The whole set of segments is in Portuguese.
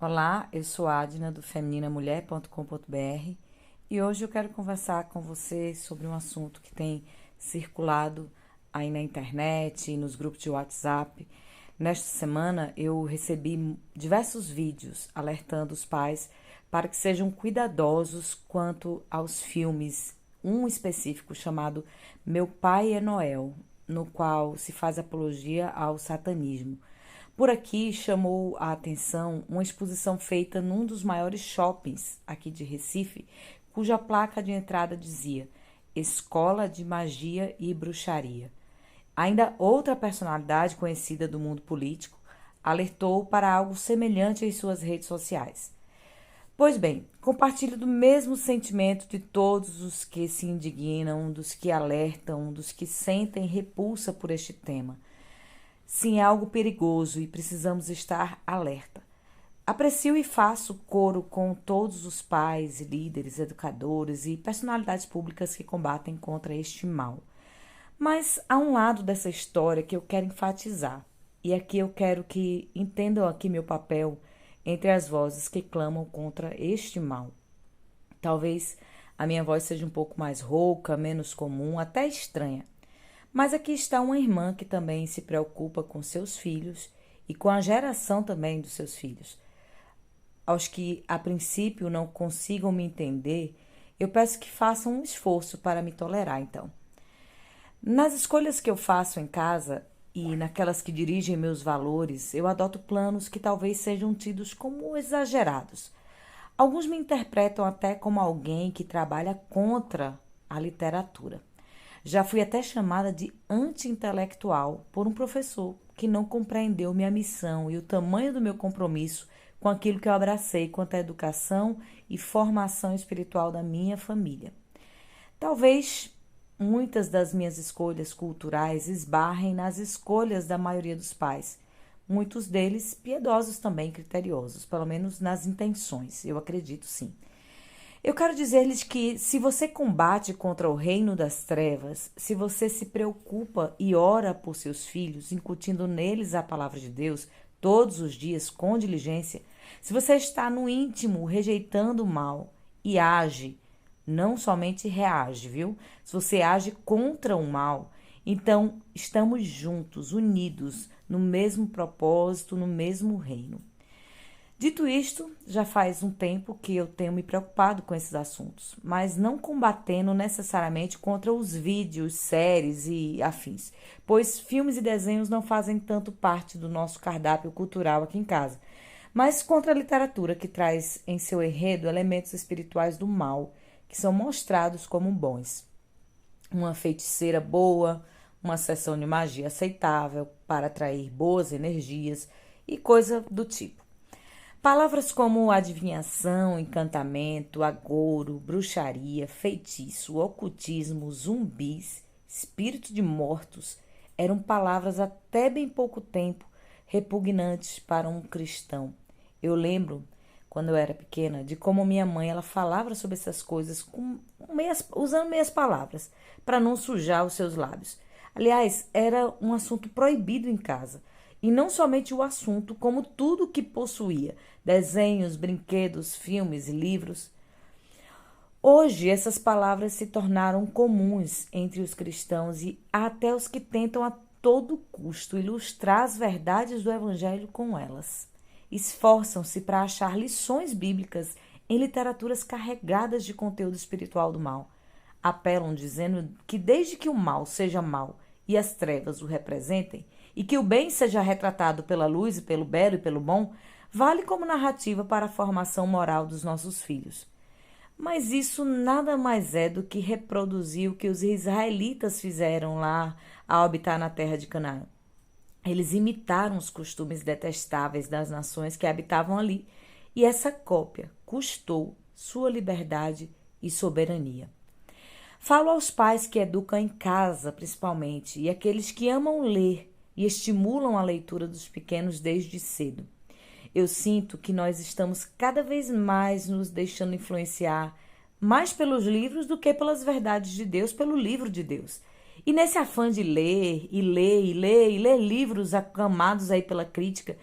Olá, eu sou Adna do femininamulher.com.br e hoje eu quero conversar com você sobre um assunto que tem circulado aí na internet e nos grupos de WhatsApp. Nesta semana eu recebi diversos vídeos alertando os pais para que sejam cuidadosos quanto aos filmes, um específico chamado Meu Pai é Noel, no qual se faz apologia ao satanismo. Por aqui chamou a atenção uma exposição feita num dos maiores shoppings aqui de Recife, cuja placa de entrada dizia Escola de Magia e Bruxaria. Ainda outra personalidade conhecida do mundo político alertou para algo semelhante em suas redes sociais. Pois bem, compartilho do mesmo sentimento de todos os que se indignam, dos que alertam, dos que sentem repulsa por este tema. Sim, é algo perigoso e precisamos estar alerta. Aprecio e faço coro com todos os pais, líderes, educadores e personalidades públicas que combatem contra este mal. Mas há um lado dessa história que eu quero enfatizar. E aqui eu quero que entendam aqui meu papel entre as vozes que clamam contra este mal. Talvez a minha voz seja um pouco mais rouca, menos comum, até estranha. Mas aqui está uma irmã que também se preocupa com seus filhos e com a geração também dos seus filhos. Aos que, a princípio, não consigam me entender, eu peço que façam um esforço para me tolerar, então. Nas escolhas que eu faço em casa e naquelas que dirigem meus valores, eu adoto planos que talvez sejam tidos como exagerados. Alguns me interpretam até como alguém que trabalha contra a literatura. Já fui até chamada de anti-intelectual por um professor que não compreendeu minha missão e o tamanho do meu compromisso com aquilo que eu abracei quanto à educação e formação espiritual da minha família. Talvez muitas das minhas escolhas culturais esbarrem nas escolhas da maioria dos pais, muitos deles piedosos também, criteriosos, pelo menos nas intenções, eu acredito sim. Eu quero dizer-lhes que se você combate contra o reino das trevas, se você se preocupa e ora por seus filhos, incutindo neles a palavra de Deus todos os dias com diligência, se você está no íntimo rejeitando o mal e age, não somente reage, viu? Se você age contra o mal, então estamos juntos, unidos, no mesmo propósito, no mesmo reino. Dito isto, já faz um tempo que eu tenho me preocupado com esses assuntos, mas não combatendo necessariamente contra os vídeos, séries e afins, pois filmes e desenhos não fazem tanto parte do nosso cardápio cultural aqui em casa, mas contra a literatura que traz em seu enredo elementos espirituais do mal, que são mostrados como bons. Uma feiticeira boa, uma sessão de magia aceitável para atrair boas energias e coisa do tipo. Palavras como adivinhação, encantamento, agouro, bruxaria, feitiço, ocultismo, zumbis, espírito de mortos eram palavras até bem pouco tempo repugnantes para um cristão. Eu lembro, quando eu era pequena, de como minha mãe ela falava sobre essas coisas usando meias palavras para não sujar os seus lábios. Aliás, era um assunto proibido em casa. E não somente o assunto, como tudo que possuía, desenhos, brinquedos, filmes, livros. Hoje, essas palavras se tornaram comuns entre os cristãos e até os que tentam a todo custo ilustrar as verdades do Evangelho com elas. Esforçam-se para achar lições bíblicas em literaturas carregadas de conteúdo espiritual do mal. Apelam dizendo que desde que o mal seja mal e as trevas o representem, e que o bem seja retratado pela luz e pelo belo e pelo bom, vale como narrativa para a formação moral dos nossos filhos. Mas isso nada mais é do que reproduzir o que os israelitas fizeram lá ao habitar na terra de Canaã. Eles imitaram os costumes detestáveis das nações que habitavam ali, e essa cópia custou sua liberdade e soberania. Falo aos pais que educam em casa, principalmente, e aqueles que amam ler e estimulam a leitura dos pequenos desde cedo. Eu sinto que nós estamos cada vez mais nos deixando influenciar mais pelos livros do que pelas verdades de Deus, pelo livro de Deus. E nesse afã de ler, e ler, e ler, e ler livros aclamados aí pela crítica,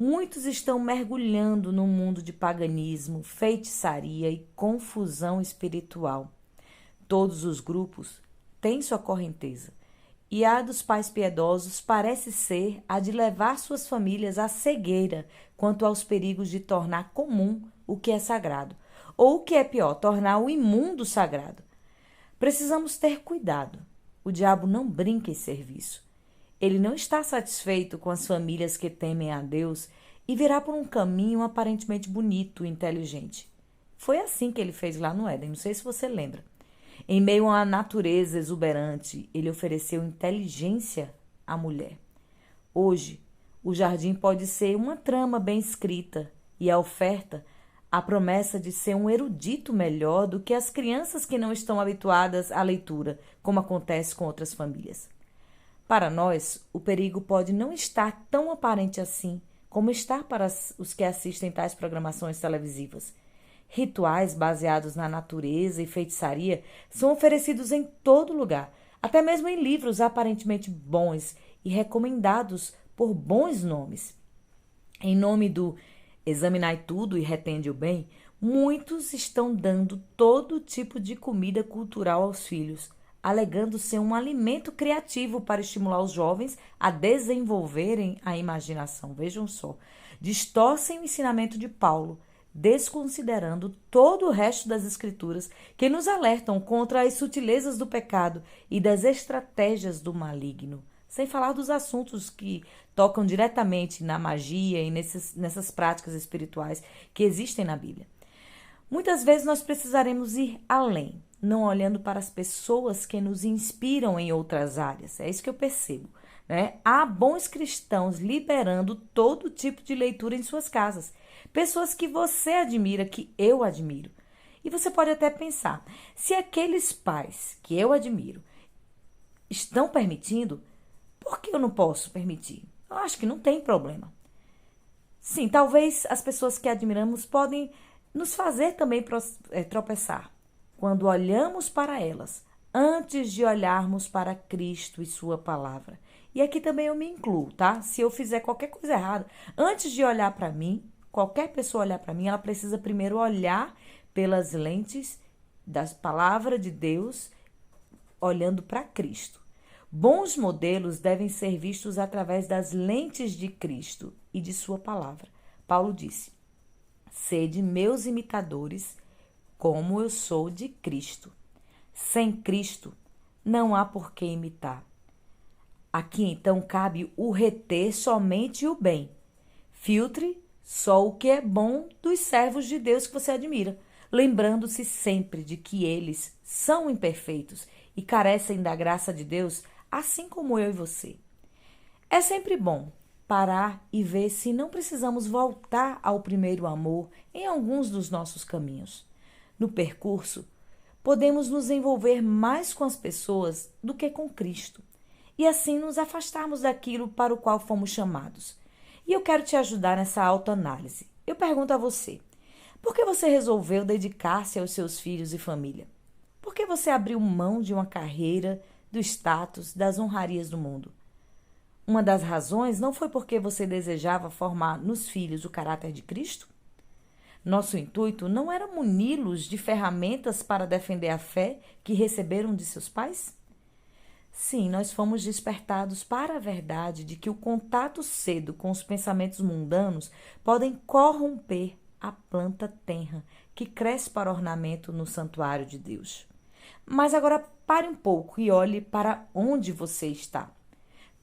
Muitos estão mergulhando no mundo de paganismo, feitiçaria e confusão espiritual. Todos os grupos têm sua correnteza, e a dos pais piedosos parece ser a de levar suas famílias à cegueira quanto aos perigos de tornar comum o que é sagrado, ou o que é pior, tornar o imundo sagrado. Precisamos ter cuidado. O diabo não brinca em serviço. Ele não está satisfeito com as famílias que temem a Deus e virá por um caminho aparentemente bonito e inteligente. Foi assim que ele fez lá no Éden, não sei se você lembra. Em meio a uma natureza exuberante, ele ofereceu inteligência à mulher. Hoje, o jardim pode ser uma trama bem escrita e a oferta, a promessa de ser um erudito melhor do que as crianças que não estão habituadas à leitura, como acontece com outras famílias. Para nós, o perigo pode não estar tão aparente assim, como está para os que assistem tais programações televisivas. Rituais baseados na natureza e feitiçaria são oferecidos em todo lugar, até mesmo em livros aparentemente bons e recomendados por bons nomes. Em nome do examinai tudo e retende o bem, muitos estão dando todo tipo de comida cultural aos filhos, alegando ser um alimento criativo para estimular os jovens a desenvolverem a imaginação. Vejam só, distorcem o ensinamento de Paulo, desconsiderando todo o resto das escrituras que nos alertam contra as sutilezas do pecado e das estratégias do maligno, sem falar dos assuntos que tocam diretamente na magia e nessas práticas espirituais que existem na Bíblia. Muitas vezes nós precisaremos ir além, não olhando para as pessoas que nos inspiram em outras áreas. É isso que eu percebo, né? Há bons cristãos liberando todo tipo de leitura em suas casas. Pessoas que você admira, que eu admiro. E você pode até pensar, se aqueles pais que eu admiro estão permitindo, por que eu não posso permitir? Eu acho que não tem problema. Sim, talvez as pessoas que admiramos podem nos fazer também tropeçar quando olhamos para elas, antes de olharmos para Cristo e sua palavra. E aqui também eu me incluo, tá? Se eu fizer qualquer coisa errada, antes de olhar para mim, qualquer pessoa olhar para mim, ela precisa primeiro olhar pelas lentes da palavra de Deus, olhando para Cristo. Bons modelos devem ser vistos através das lentes de Cristo e de sua palavra. Paulo disse: sede meus imitadores, como eu sou de Cristo. Sem Cristo, não há por que imitar. Aqui, então, cabe o reter somente o bem. Filtre só o que é bom dos servos de Deus que você admira, lembrando-se sempre de que eles são imperfeitos e carecem da graça de Deus, assim como eu e você. É sempre bom parar e ver se não precisamos voltar ao primeiro amor em alguns dos nossos caminhos. No percurso, podemos nos envolver mais com as pessoas do que com Cristo e assim nos afastarmos daquilo para o qual fomos chamados. E eu quero te ajudar nessa autoanálise. Eu pergunto a você, por que você resolveu dedicar-se aos seus filhos e família? Por que você abriu mão de uma carreira, do status, das honrarias do mundo? Uma das razões não foi porque você desejava formar nos filhos o caráter de Cristo? Nosso intuito não era muni-los de ferramentas para defender a fé que receberam de seus pais? Sim, nós fomos despertados para a verdade de que o contato cedo com os pensamentos mundanos podem corromper a planta tenra que cresce para ornamento no santuário de Deus. Mas agora pare um pouco e olhe para onde você está.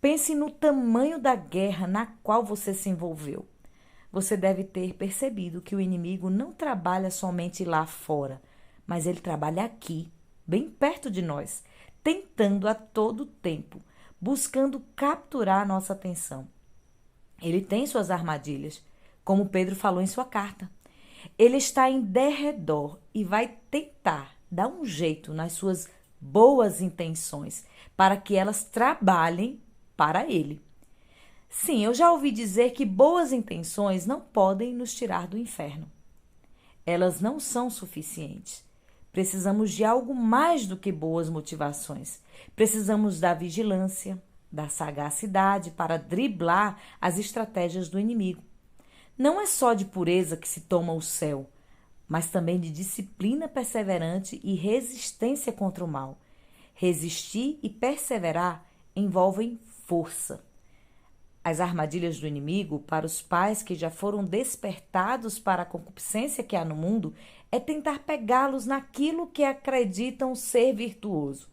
Pense no tamanho da guerra na qual você se envolveu. Você deve ter percebido que o inimigo não trabalha somente lá fora, mas ele trabalha aqui, bem perto de nós, tentando a todo tempo, buscando capturar nossa atenção. Ele tem suas armadilhas, como Pedro falou em sua carta. Ele está em derredor e vai tentar dar um jeito nas suas boas intenções para que elas trabalhem para ele. Sim, eu já ouvi dizer que boas intenções não podem nos tirar do inferno. Elas não são suficientes. Precisamos de algo mais do que boas motivações. Precisamos da vigilância, da sagacidade para driblar as estratégias do inimigo. Não é só de pureza que se toma o céu, mas também de disciplina perseverante e resistência contra o mal. Resistir e perseverar envolvem força. As armadilhas do inimigo, para os pais que já foram despertados para a concupiscência que há no mundo, é tentar pegá-los naquilo que acreditam ser virtuoso.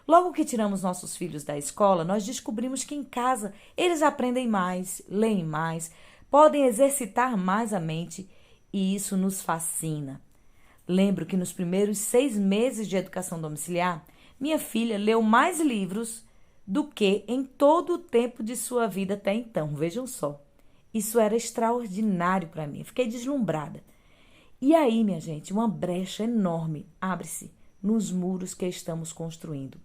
Logo que tiramos nossos filhos da escola, nós descobrimos que em casa eles aprendem mais, leem mais, podem exercitar mais a mente e isso nos fascina. Lembro que nos primeiros 6 meses de educação domiciliar, minha filha leu mais livros do que em todo o tempo de sua vida até então. Vejam só. Isso era extraordinário para mim. Fiquei deslumbrada. E aí, minha gente, uma brecha enorme abre-se nos muros que estamos construindo.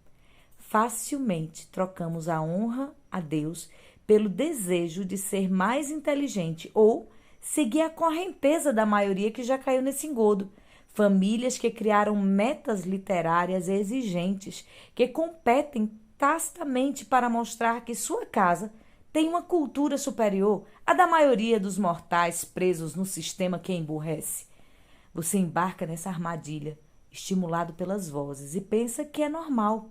Facilmente trocamos a honra a Deus pelo desejo de ser mais inteligente ou seguir a correnteza da maioria que já caiu nesse engodo. Famílias que criaram metas literárias exigentes, que competem tacitamente para mostrar que sua casa tem uma cultura superior à da maioria dos mortais presos no sistema que emburrece. Você embarca nessa armadilha, estimulado pelas vozes, e pensa que é normal.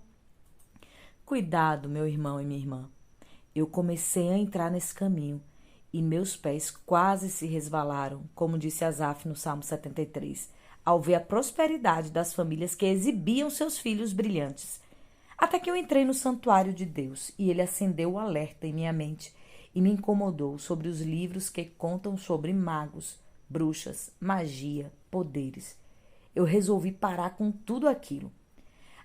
Cuidado, meu irmão e minha irmã. Eu comecei a entrar nesse caminho e meus pés quase se resvalaram, como disse Asaf no Salmo 73, ao ver a prosperidade das famílias que exibiam seus filhos brilhantes. Até que eu entrei no santuário de Deus e ele acendeu o alerta em minha mente e me incomodou sobre os livros que contam sobre magos, bruxas, magia, poderes. Eu resolvi parar com tudo aquilo.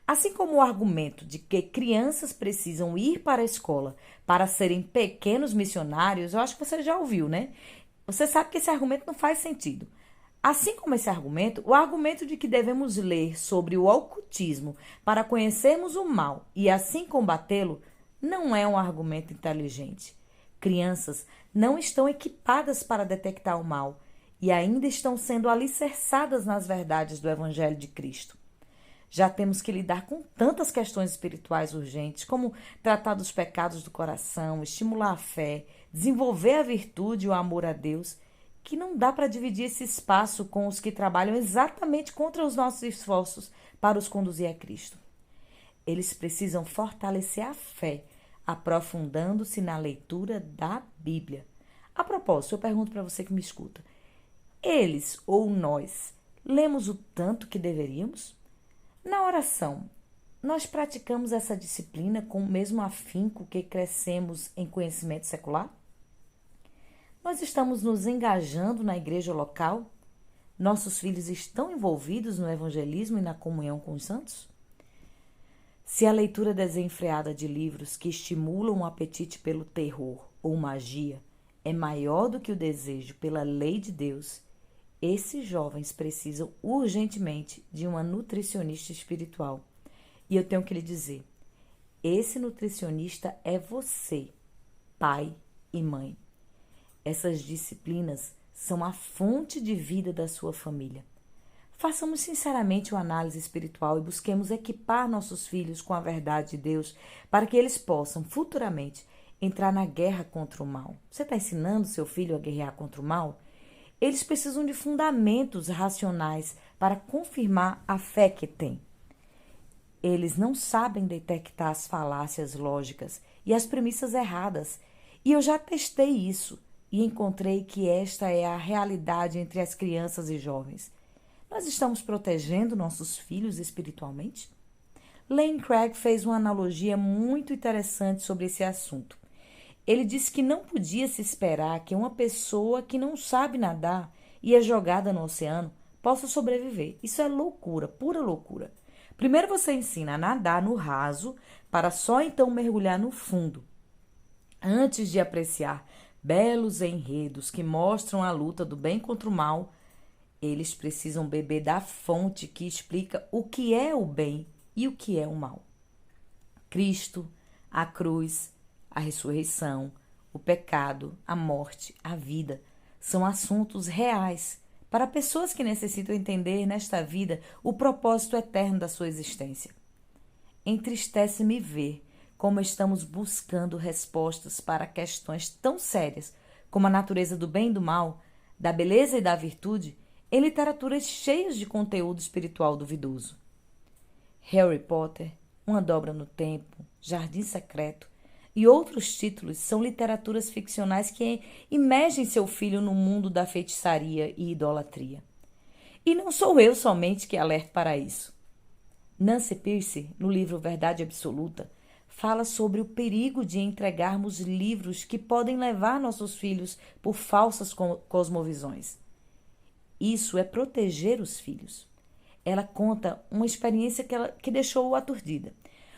Assim como o argumento de que crianças precisam ir para a escola para serem pequenos missionários, eu acho que você já ouviu, né? Você sabe que esse argumento não faz sentido. Assim como esse argumento, o argumento de que devemos ler sobre o ocultismo para conhecermos o mal e assim combatê-lo não é um argumento inteligente. Crianças não estão equipadas para detectar o mal e ainda estão sendo alicerçadas nas verdades do Evangelho de Cristo. Já temos que lidar com tantas questões espirituais urgentes, como tratar dos pecados do coração, estimular a fé, desenvolver a virtude e o amor a Deus, que não dá para dividir esse espaço com os que trabalham exatamente contra os nossos esforços para os conduzir a Cristo. Eles precisam fortalecer a fé, aprofundando-se na leitura da Bíblia. A propósito, eu pergunto para você que me escuta, eles ou nós lemos o tanto que deveríamos? Na oração, nós praticamos essa disciplina com o mesmo afinco que crescemos em conhecimento secular? Nós estamos nos engajando na igreja local? Nossos filhos estão envolvidos no evangelismo e na comunhão com os santos? Se a leitura desenfreada de livros que estimulam o apetite pelo terror ou magia é maior do que o desejo pela lei de Deus, esses jovens precisam urgentemente de uma nutricionista espiritual. E eu tenho que lhe dizer, esse nutricionista é você, pai e mãe. Essas disciplinas são a fonte de vida da sua família. Façamos sinceramente uma análise espiritual e busquemos equipar nossos filhos com a verdade de Deus para que eles possam, futuramente, entrar na guerra contra o mal. Você está ensinando seu filho a guerrear contra o mal? Eles precisam de fundamentos racionais para confirmar a fé que têm. Eles não sabem detectar as falácias lógicas e as premissas erradas. E eu já testei isso e encontrei que esta é a realidade entre as crianças e jovens. Nós estamos protegendo nossos filhos espiritualmente? Lane Craig fez uma analogia muito interessante sobre esse assunto. Ele disse que não podia se esperar que uma pessoa que não sabe nadar e é jogada no oceano possa sobreviver. Isso é loucura, pura loucura. Primeiro você ensina a nadar no raso para só então mergulhar no fundo. Antes de apreciar belos enredos que mostram a luta do bem contra o mal, eles precisam beber da fonte que explica o que é o bem e o que é o mal. Cristo, a cruz, a ressurreição, o pecado, a morte, a vida são assuntos reais para pessoas que necessitam entender nesta vida o propósito eterno da sua existência. Entristece-me ver como estamos buscando respostas para questões tão sérias como a natureza do bem e do mal, da beleza e da virtude, em literaturas cheias de conteúdo espiritual duvidoso. Harry Potter, Uma Dobra no Tempo, Jardim Secreto e outros títulos são literaturas ficcionais que imergem seu filho no mundo da feitiçaria e idolatria. E não sou eu somente que alerto para isso. Nancy Pearcey, no livro Verdade Absoluta, fala sobre o perigo de entregarmos livros que podem levar nossos filhos por falsas cosmovisões. Isso é proteger os filhos. Ela conta uma experiência que deixou-o aturdida.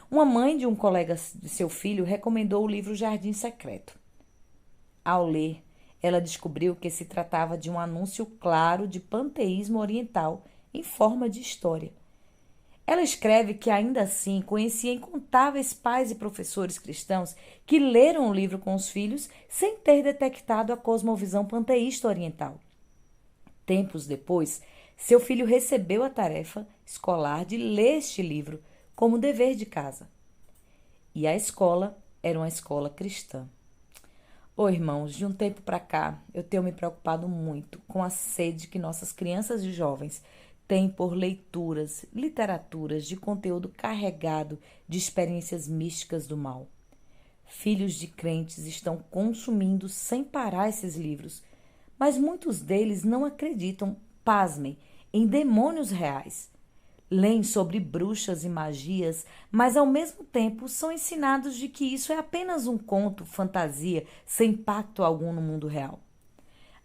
Uma mãe de um colega de seu filho recomendou o livro Jardim Secreto. Ao ler, ela descobriu que se tratava de um anúncio claro de panteísmo oriental em forma de história. Ela escreve que, ainda assim, conhecia incontáveis pais e professores cristãos que leram o livro com os filhos sem ter detectado a cosmovisão panteísta oriental. Tempos depois, seu filho recebeu a tarefa escolar de ler este livro como dever de casa. E a escola era uma escola cristã. Irmãos, de um tempo para cá, eu tenho me preocupado muito com a sede que nossas crianças e jovens têm por leituras, literaturas de conteúdo carregado de experiências místicas do mal. Filhos de crentes estão consumindo sem parar esses livros, mas muitos deles não acreditam, pasmem, em demônios reais. Leem sobre bruxas e magias, mas ao mesmo tempo são ensinados de que isso é apenas um conto, fantasia, sem impacto algum no mundo real.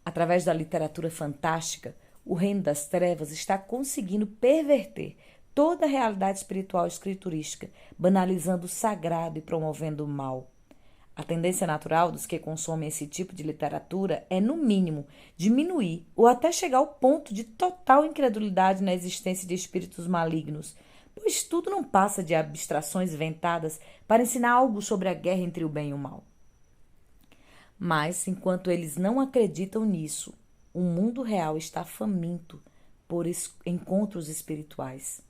Através da literatura fantástica, o reino das trevas está conseguindo perverter toda a realidade espiritual escriturística, banalizando o sagrado e promovendo o mal. A tendência natural dos que consomem esse tipo de literatura é, no mínimo, diminuir ou até chegar ao ponto de total incredulidade na existência de espíritos malignos, pois tudo não passa de abstrações inventadas para ensinar algo sobre a guerra entre o bem e o mal. Mas, enquanto eles não acreditam nisso, o mundo real está faminto por encontros espirituais.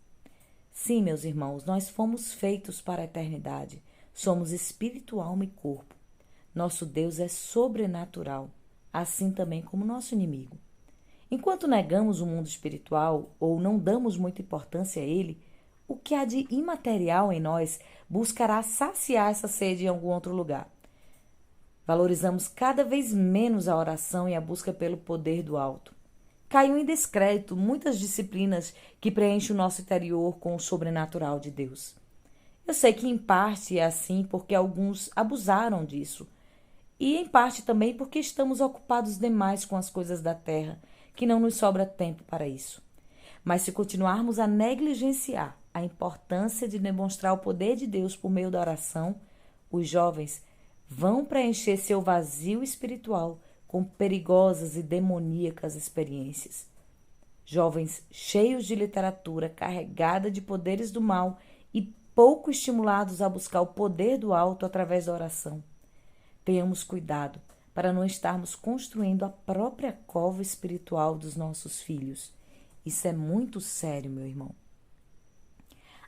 Sim, meus irmãos, nós fomos feitos para a eternidade. Somos espírito, alma e corpo. Nosso Deus é sobrenatural, assim também como nosso inimigo. Enquanto negamos o mundo espiritual ou não damos muita importância a ele, o que há de imaterial em nós buscará saciar essa sede em algum outro lugar. Valorizamos cada vez menos a oração e a busca pelo poder do alto. Caiu em descrédito muitas disciplinas que preenchem o nosso interior com o sobrenatural de Deus. Eu sei que em parte é assim porque alguns abusaram disso. E em parte também porque estamos ocupados demais com as coisas da terra, que não nos sobra tempo para isso. Mas se continuarmos a negligenciar a importância de demonstrar o poder de Deus por meio da oração, os jovens vão preencher seu vazio espiritual com perigosas e demoníacas experiências. Jovens cheios de literatura carregada de poderes do mal e pouco estimulados a buscar o poder do alto através da oração. Tenhamos cuidado para não estarmos construindo a própria cova espiritual dos nossos filhos. Isso é muito sério, meu irmão.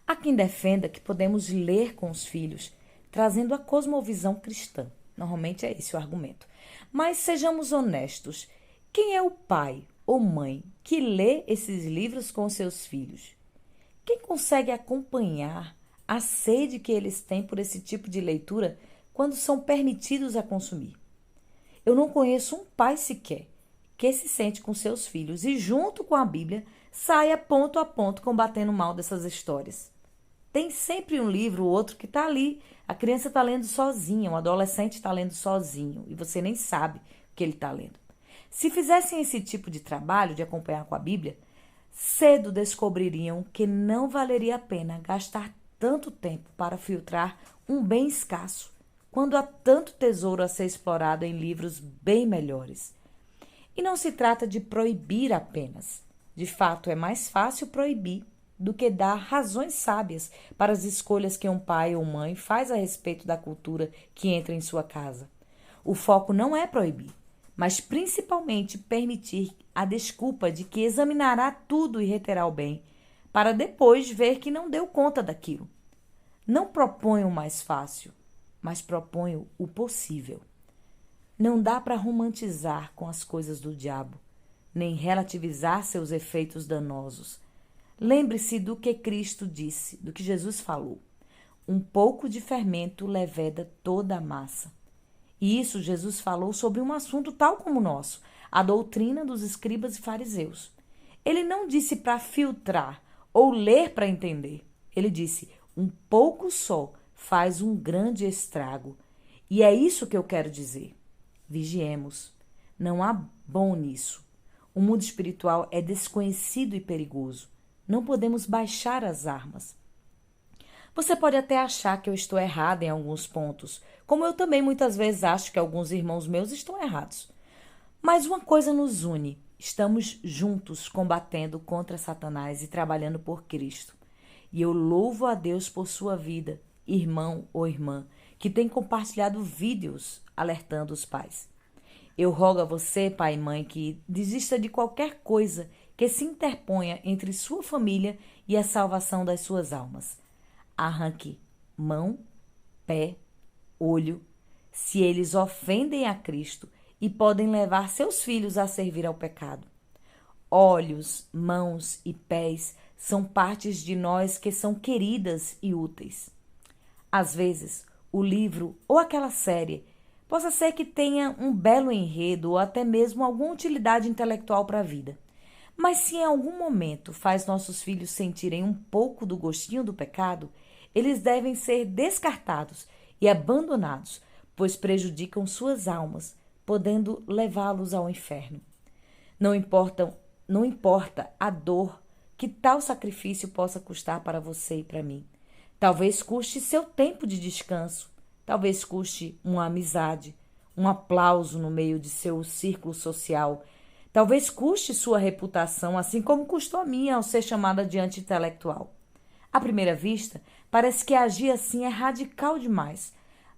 Há quem defenda que podemos ler com os filhos, trazendo a cosmovisão cristã. Normalmente é esse o argumento. Mas sejamos honestos, quem é o pai ou mãe que lê esses livros com seus filhos? Quem consegue acompanhar a sede que eles têm por esse tipo de leitura quando são permitidos a consumir? Eu não conheço um pai sequer que se sente com seus filhos e, junto com a Bíblia, saia ponto a ponto combatendo o mal dessas histórias. Tem sempre um livro ou outro que está ali. A criança está lendo sozinha, um adolescente está lendo sozinho e você nem sabe o que ele está lendo. Se fizessem esse tipo de trabalho de acompanhar com a Bíblia, cedo descobririam que não valeria a pena gastar tanto tempo para filtrar um bem escasso, quando há tanto tesouro a ser explorado em livros bem melhores. E não se trata de proibir apenas. De fato, é mais fácil proibir do que dar razões sábias para as escolhas que um pai ou mãe faz a respeito da cultura que entra em sua casa. O foco não é proibir, mas principalmente permitir a desculpa de que examinará tudo e reterá o bem, para depois ver que não deu conta daquilo. Não proponho o mais fácil, mas proponho o possível. Não dá para romantizar com as coisas do diabo, nem relativizar seus efeitos danosos. Lembre-se do que Cristo disse, do que Jesus falou. Um pouco de fermento leveda toda a massa. E isso Jesus falou sobre um assunto tal como o nosso, a doutrina dos escribas e fariseus. Ele não disse para filtrar ou ler para entender. Ele disse, um pouco só faz um grande estrago. E é isso que eu quero dizer. Vigiemos. Não há bom nisso. O mundo espiritual é desconhecido e perigoso. Não podemos baixar as armas. Você pode até achar que eu estou errada em alguns pontos, como eu também muitas vezes acho que alguns irmãos meus estão errados. Mas uma coisa nos une: estamos juntos combatendo contra Satanás e trabalhando por Cristo. E eu louvo a Deus por sua vida, irmão ou irmã, que tem compartilhado vídeos alertando os pais. Eu rogo a você, pai e mãe, que desista de qualquer coisa que se interponha entre sua família e a salvação das suas almas. Arranque mão, pé, olho, se eles ofendem a Cristo e podem levar seus filhos a servir ao pecado. Olhos, mãos e pés são partes de nós que são queridas e úteis. Às vezes, o livro ou aquela série possa ser que tenha um belo enredo ou até mesmo alguma utilidade intelectual para a vida. Mas se em algum momento faz nossos filhos sentirem um pouco do gostinho do pecado, eles devem ser descartados e abandonados, pois prejudicam suas almas, podendo levá-los ao inferno. Não importa a dor que tal sacrifício possa custar para você e para mim. Talvez custe seu tempo de descanso, talvez custe uma amizade, um aplauso no meio de seu círculo social, talvez custe sua reputação, assim como custou a minha ao ser chamada de anti-intelectual. À primeira vista, parece que agir assim é radical demais.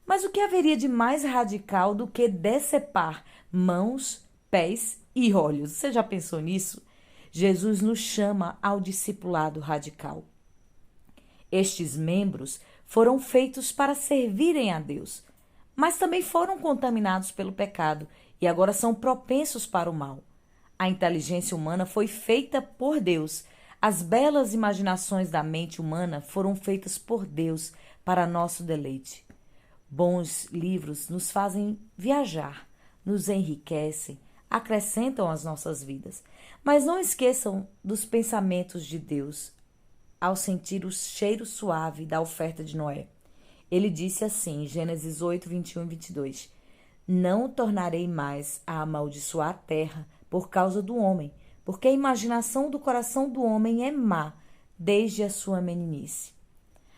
Mas o que haveria de mais radical do que decepar mãos, pés e olhos? Você já pensou nisso? Jesus nos chama ao discipulado radical. Estes membros foram feitos para servirem a Deus, mas também foram contaminados pelo pecado e agora são propensos para o mal. A inteligência humana foi feita por Deus. As belas imaginações da mente humana foram feitas por Deus para nosso deleite. Bons livros nos fazem viajar, nos enriquecem, acrescentam às nossas vidas. Mas não esqueçam dos pensamentos de Deus ao sentir o cheiro suave da oferta de Noé. Ele disse assim, em Gênesis 8, 21 e 22, não tornarei mais a amaldiçoar a terra por causa do homem, porque a imaginação do coração do homem é má desde a sua meninice.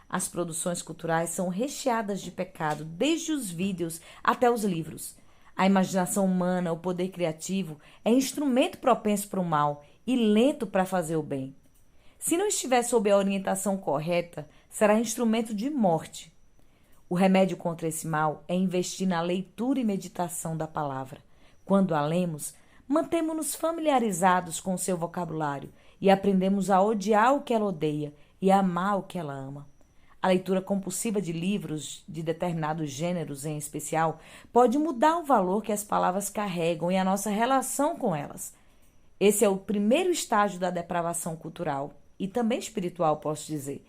As produções culturais são recheadas de pecado, desde os vídeos até os livros. A imaginação humana, o poder criativo, é instrumento propenso para o mal e lento para fazer o bem. Se não estiver sob a orientação correta, será instrumento de morte. O remédio contra esse mal é investir na leitura e meditação da palavra. Quando a lemos, mantemos-nos familiarizados com o seu vocabulário e aprendemos a odiar o que ela odeia e a amar o que ela ama. A leitura compulsiva de livros de determinados gêneros, em especial, pode mudar o valor que as palavras carregam e a nossa relação com elas. Esse é o primeiro estágio da depravação cultural e também espiritual, posso dizer.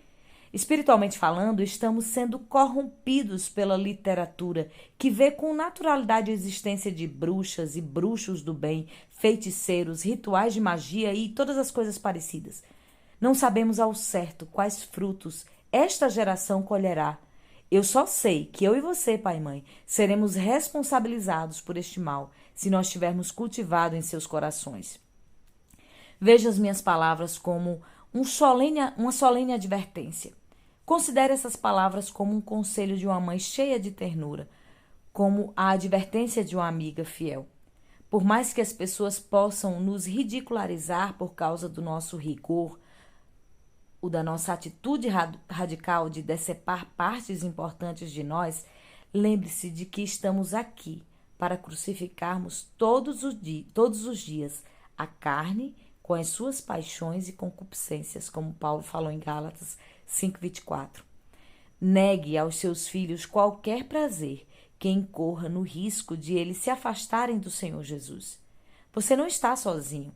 Espiritualmente falando, estamos sendo corrompidos pela literatura, que vê com naturalidade a existência de bruxas e bruxos do bem, feiticeiros, rituais de magia e todas as coisas parecidas. Não sabemos ao certo quais frutos esta geração colherá. Eu só sei que eu e você, pai e mãe, seremos responsabilizados por este mal, se nós tivermos cultivado em seus corações. Veja as minhas palavras como uma solene advertência. Considere essas palavras como um conselho de uma mãe cheia de ternura, como a advertência de uma amiga fiel. Por mais que as pessoas possam nos ridicularizar por causa do nosso rigor, o da nossa atitude radical de decepar partes importantes de nós, lembre-se de que estamos aqui para crucificarmos todos os dias a carne com as suas paixões e concupiscências, como Paulo falou em Gálatas 5:24. Negue aos seus filhos qualquer prazer que incorra no risco de eles se afastarem do Senhor Jesus. Você não está sozinho.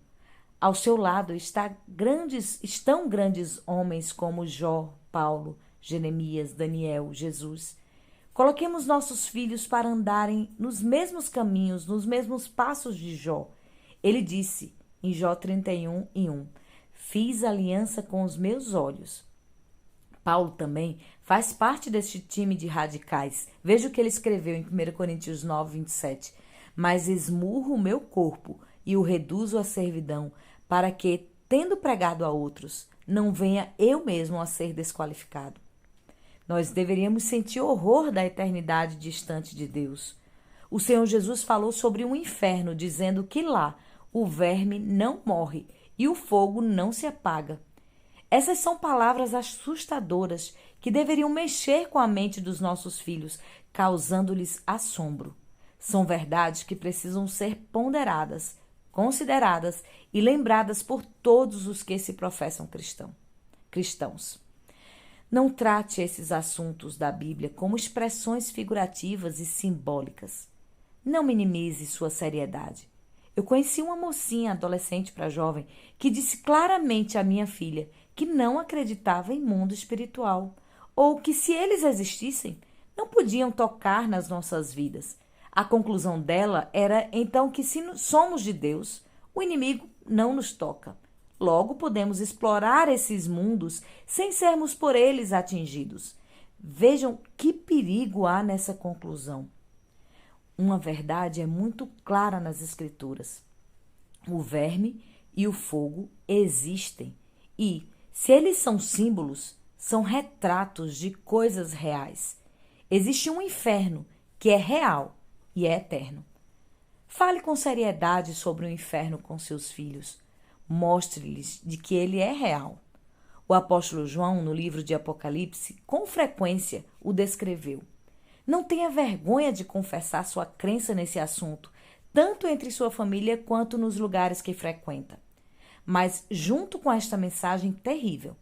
Ao seu lado estão grandes homens como Jó, Paulo, Jeremias, Daniel, Jesus. Coloquemos nossos filhos para andarem nos mesmos caminhos, nos mesmos passos de Jó. Ele disse em Jó 31:1, fiz aliança com os meus olhos. Paulo também faz parte deste time de radicais. Veja o que ele escreveu em 1 Coríntios 9:27. Mas esmurro o meu corpo e o reduzo à servidão, para que, tendo pregado a outros, não venha eu mesmo a ser desqualificado. Nós deveríamos sentir horror da eternidade distante de Deus. O Senhor Jesus falou sobre um inferno, dizendo que lá o verme não morre e o fogo não se apaga. Essas são palavras assustadoras que deveriam mexer com a mente dos nossos filhos, causando-lhes assombro. São verdades que precisam ser ponderadas, consideradas e lembradas por todos os que se professam cristãos. Não trate esses assuntos da Bíblia como expressões figurativas e simbólicas. Não minimize sua seriedade. Eu conheci uma mocinha, adolescente para jovem, que disse claramente à minha filha que não acreditava em mundo espiritual, ou que se eles existissem, não podiam tocar nas nossas vidas. A conclusão dela era então que se somos de Deus, o inimigo não nos toca. Logo podemos explorar esses mundos sem sermos por eles atingidos. Vejam que perigo há nessa conclusão. Uma verdade é muito clara nas Escrituras. O verme e o fogo existem e, se eles são símbolos, são retratos de coisas reais. Existe um inferno que é real e é eterno. Fale com seriedade sobre o inferno com seus filhos. Mostre-lhes de que ele é real. O apóstolo João, no livro de Apocalipse, com frequência o descreveu. Não tenha vergonha de confessar sua crença nesse assunto, tanto entre sua família quanto nos lugares que frequenta. Mas, junto com esta mensagem terrível,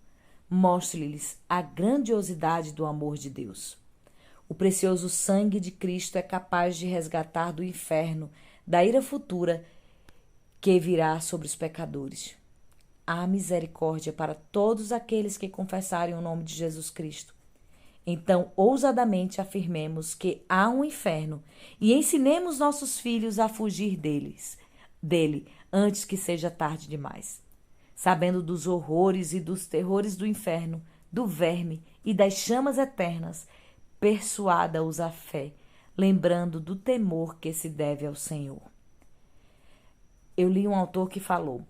mostre-lhes a grandiosidade do amor de Deus. O precioso sangue de Cristo é capaz de resgatar do inferno, da ira futura que virá sobre os pecadores. Há misericórdia para todos aqueles que confessarem o nome de Jesus Cristo. Então, ousadamente afirmemos que há um inferno e ensinemos nossos filhos a fugir dele, antes que seja tarde demais. Sabendo dos horrores e dos terrores do inferno, do verme e das chamas eternas, persuada-os à fé, lembrando do temor que se deve ao Senhor. Eu li um autor que falou: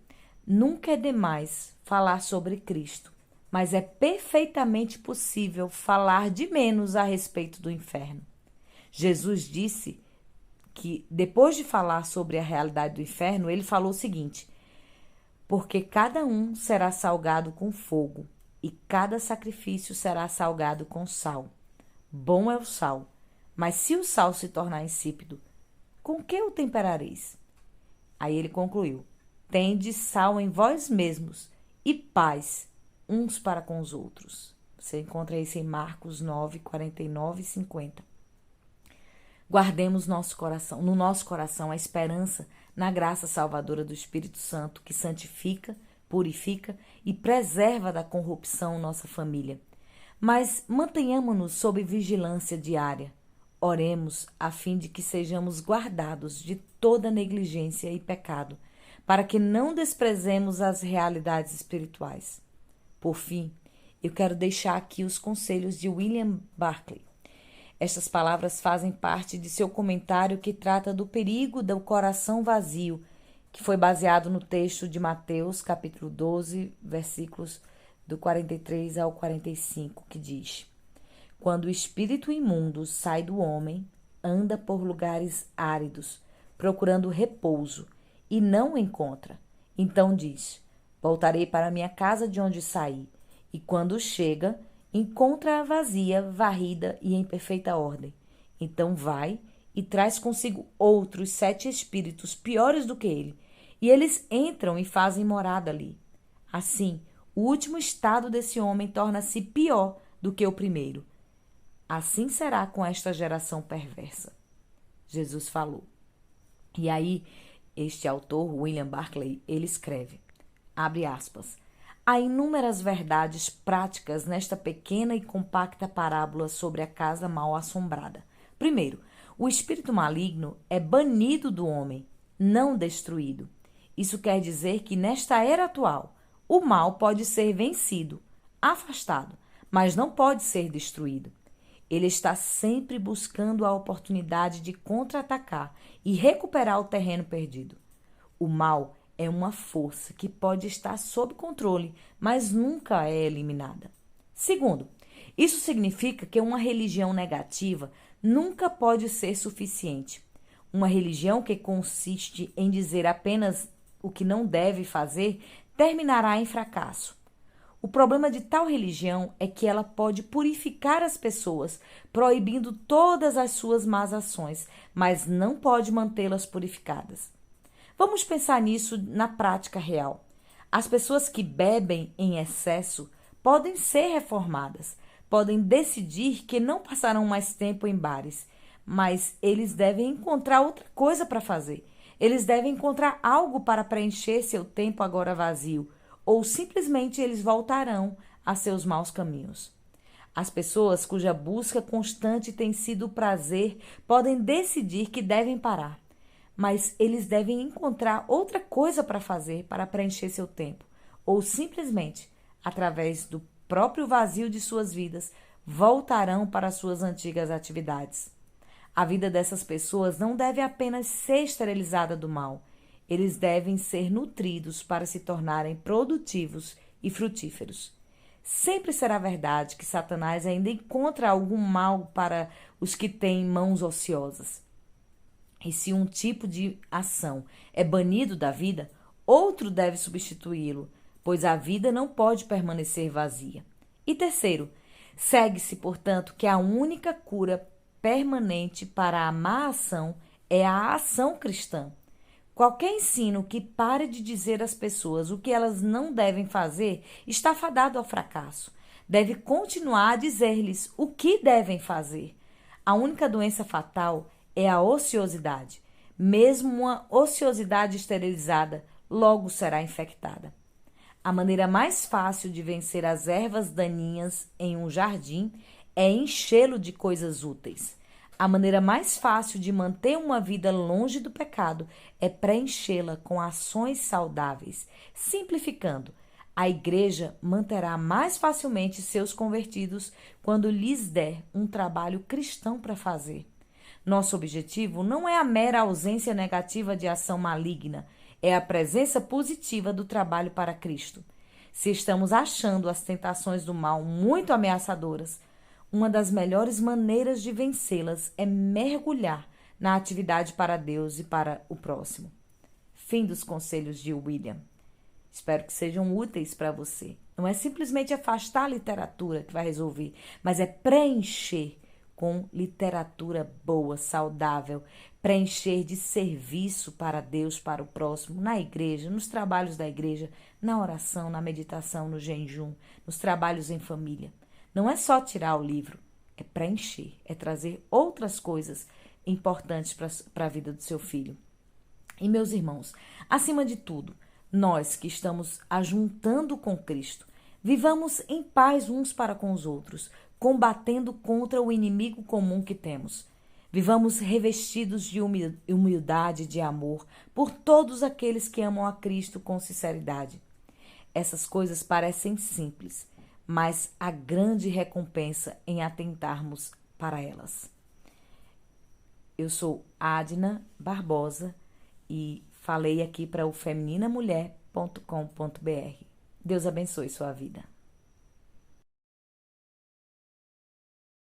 nunca é demais falar sobre Cristo, mas é perfeitamente possível falar de menos a respeito do inferno. Jesus disse que, depois de falar sobre a realidade do inferno, ele falou o seguinte: porque cada um será salgado com fogo, e cada sacrifício será salgado com sal. Bom é o sal, mas se o sal se tornar insípido, com que o temperareis? Aí ele concluiu: tende sal em vós mesmos e paz uns para com os outros. Você encontra isso em Marcos 9, 49 e 50. Guardemos no nosso coração a esperança na graça salvadora do Espírito Santo, que santifica, purifica e preserva da corrupção nossa família. Mas mantenhamo-nos sob vigilância diária. Oremos a fim de que sejamos guardados de toda negligência e pecado, para que não desprezemos as realidades espirituais. Por fim, eu quero deixar aqui os conselhos de William Barclay. Estas palavras fazem parte de seu comentário que trata do perigo do coração vazio, que foi baseado no texto de Mateus, capítulo 12, versículos do 43 ao 45, que diz: quando o espírito imundo sai do homem, anda por lugares áridos, procurando repouso, e não o encontra. Então diz: voltarei para minha casa de onde saí. E quando chega, encontra-a vazia, varrida e em perfeita ordem. Então vai e traz consigo outros 7 espíritos piores do que ele, e eles entram e fazem morada ali. Assim, o último estado desse homem torna-se pior do que o primeiro. Assim será com esta geração perversa. Jesus falou. E aí, este autor, William Barclay, ele escreve, abre aspas, há inúmeras verdades práticas nesta pequena e compacta parábola sobre a casa mal assombrada. Primeiro, o espírito maligno é banido do homem, não destruído. Isso quer dizer que nesta era atual, o mal pode ser vencido, afastado, mas não pode ser destruído. Ele está sempre buscando a oportunidade de contra-atacar e recuperar o terreno perdido. O mal é uma força que pode estar sob controle, mas nunca é eliminada. Segundo, isso significa que uma religião negativa nunca pode ser suficiente. Uma religião que consiste em dizer apenas o que não deve fazer terminará em fracasso. O problema de tal religião é que ela pode purificar as pessoas, proibindo todas as suas más ações, mas não pode mantê-las purificadas. Vamos pensar nisso na prática real. As pessoas que bebem em excesso podem ser reformadas, podem decidir que não passarão mais tempo em bares, mas eles devem encontrar outra coisa para fazer. Eles devem encontrar algo para preencher seu tempo agora vazio, ou simplesmente eles voltarão a seus maus caminhos. As pessoas cuja busca constante tem sido o prazer podem decidir que devem parar, mas eles devem encontrar outra coisa para fazer para preencher seu tempo, ou simplesmente, através do próprio vazio de suas vidas, voltarão para suas antigas atividades. A vida dessas pessoas não deve apenas ser esterilizada do mal, eles devem ser nutridos para se tornarem produtivos e frutíferos. Sempre será verdade que Satanás ainda encontra algum mal para os que têm mãos ociosas. E se um tipo de ação é banido da vida, outro deve substituí-lo, pois a vida não pode permanecer vazia. E terceiro, segue-se, portanto, que a única cura permanente para a má ação é a ação cristã. Qualquer ensino que pare de dizer às pessoas o que elas não devem fazer está fadado ao fracasso. Deve continuar a dizer-lhes o que devem fazer. A única doença fatal é a ociosidade. Mesmo uma ociosidade esterilizada logo será infectada. A maneira mais fácil de vencer as ervas daninhas em um jardim é enchê-lo de coisas úteis. A maneira mais fácil de manter uma vida longe do pecado é preenchê-la com ações saudáveis. Simplificando, a igreja manterá mais facilmente seus convertidos quando lhes der um trabalho cristão para fazer. Nosso objetivo não é a mera ausência negativa de ação maligna, é a presença positiva do trabalho para Cristo. Se estamos achando as tentações do mal muito ameaçadoras, uma das melhores maneiras de vencê-las é mergulhar na atividade para Deus e para o próximo. Fim dos conselhos de William. Espero que sejam úteis para você. Não é simplesmente afastar a literatura que vai resolver, mas é preencher com literatura boa, saudável, preencher de serviço para Deus, para o próximo, na igreja, nos trabalhos da igreja, na oração, na meditação, no jejum, nos trabalhos em família. Não é só tirar o livro, é preencher, é trazer outras coisas importantes para a vida do seu filho. E, meus irmãos, acima de tudo, nós que estamos ajuntando com Cristo, vivamos em paz uns para com os outros, combatendo contra o inimigo comum que temos. Vivamos revestidos de humildade e de amor por todos aqueles que amam a Cristo com sinceridade. Essas coisas parecem simples, mas há grande recompensa em atentarmos para elas. Eu sou Adna Barbosa e falei aqui para o femininaMulher.com.br. Deus abençoe sua vida.